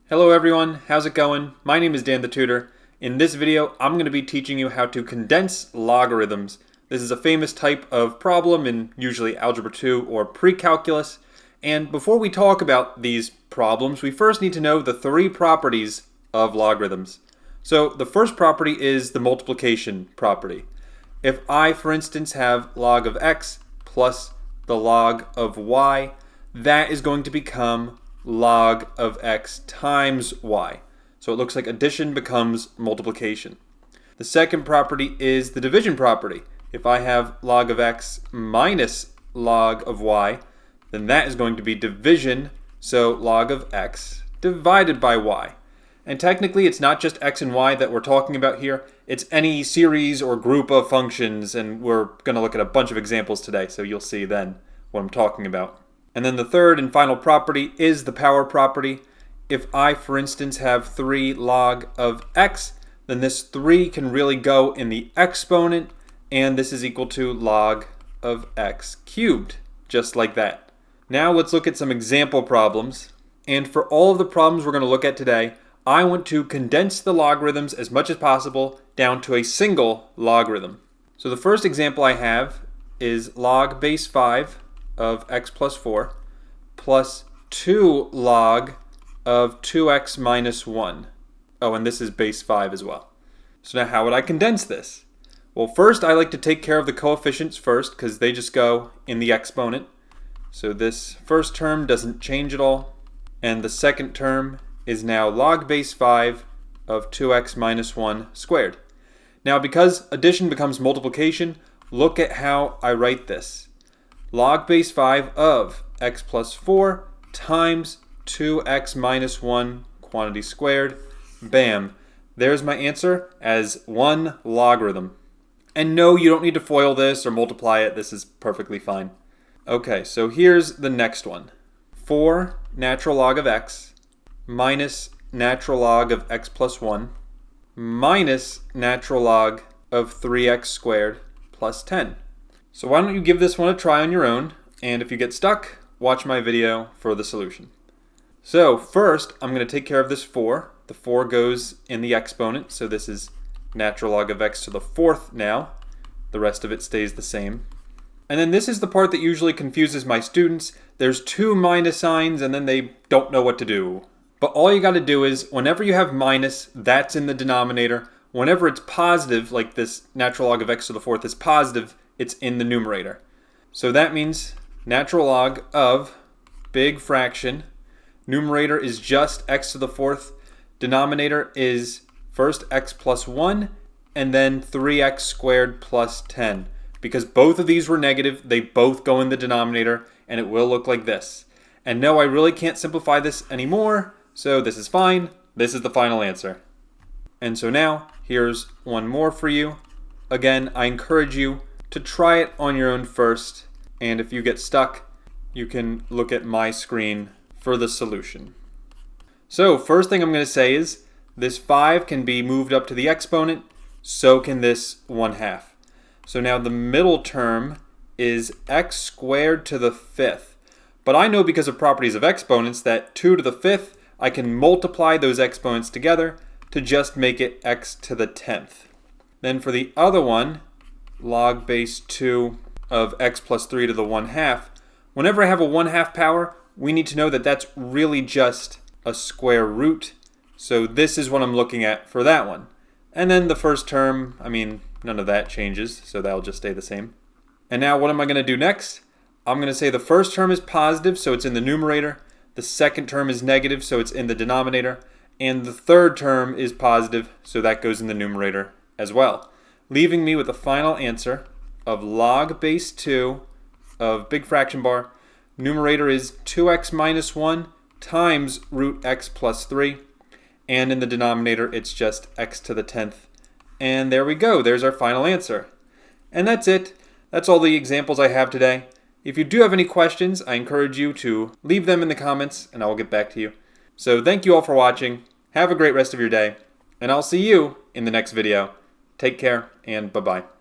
Hello everyone, how's it going? My name is Dan the Tutor. In this video, I'm going to be teaching you how to condense logarithms. This is a famous type of problem in usually Algebra 2 or pre-calculus. And before we talk about these problems, we first need to know the three properties of logarithms. So the first property is the multiplication property. If I, for instance, have log of x plus the log of y, that is going to become log of x times y. So it looks like addition becomes multiplication. The second property is the division property. If I have log of x minus log of y, then that is going to be division, so log of x divided by y. And technically it's not just x and y that we're talking about here, it's any series or group of functions, and we're going to look at a bunch of examples today, so you'll see then what I'm talking about. And then the third and final property is the power property. If I, for instance, have 3 log of x, then this 3 can really go in the exponent, and this is equal to log of x cubed, just like that. Now let's look at some example problems. And for all of the problems we're going to look at today, I want to condense the logarithms as much as possible down to a single logarithm. So the first example I have is log base 5 of x plus 4 plus 2 log of 2x minus 1. Oh, and this is base 5 as well. So now how would I condense this? Well, first I like to take care of the coefficients first because they just go in the exponent. So this first term doesn't change at all. And the second term is now log base 5 of 2x minus 1 squared. Now because addition becomes multiplication, look at how I write this. Log base 5 of x plus 4 times 2x minus 1 quantity squared. Bam. There's my answer as one logarithm. And no, you don't need to FOIL this or multiply it. This is perfectly fine. Okay, so here's the next one. 4 natural log of x minus natural log of x plus 1 minus natural log of 3x squared plus 10. So why don't you give this one a try on your own, and if you get stuck, watch my video for the solution. So first, I'm going to take care of this 4. The 4 goes in the exponent, so this is natural log of x to the 4th now. The rest of it stays the same. And then this is the part that usually confuses my students. There's 2 minus signs, and then they don't know what to do. But all you got to do is, whenever you have minus, that's in the denominator. Whenever it's positive, like this natural log of x to the 4th is positive, it's in the numerator. So that means natural log of big fraction, numerator is just x to the 4th, denominator is first x plus 1 and then 3x squared plus 10. Because both of these were negative, they both go in the denominator and it will look like this. And no, I really can't simplify this anymore, so this is fine. This is the final answer. And so now, here's one more for you. Again, I encourage you to try it on your own first, and if you get stuck, you can look at my screen for the solution. So first thing I'm going to say is this 5 can be moved up to the exponent, so can this 1/2. So now the middle term is x squared to the 5th. But I know because of properties of exponents that 2 to the 5th, I can multiply those exponents together to just make it x to the 10th. Then for the other one, log base 2 of x plus 3 to the 1/2. Whenever I have a 1/2 power, we need to know that that's really just a square root. So this is what I'm looking at for that one. And then the first term, none of that changes, so that'll just stay the same. And now what am I going to do next? I'm going to say the first term is positive, so it's in the numerator. The second term is negative, so it's in the denominator. And the third term is positive, so that goes in the numerator as well, leaving me with a final answer of log base 2 of big fraction bar. Numerator is 2x minus 1 times root x plus 3. And in the denominator, it's just x to the 10th. And there we go. There's our final answer. And that's it. That's all the examples I have today. If you do have any questions, I encourage you to leave them in the comments, and I will get back to you. So thank you all for watching. Have a great rest of your day. And I'll see you in the next video. Take care, and bye-bye.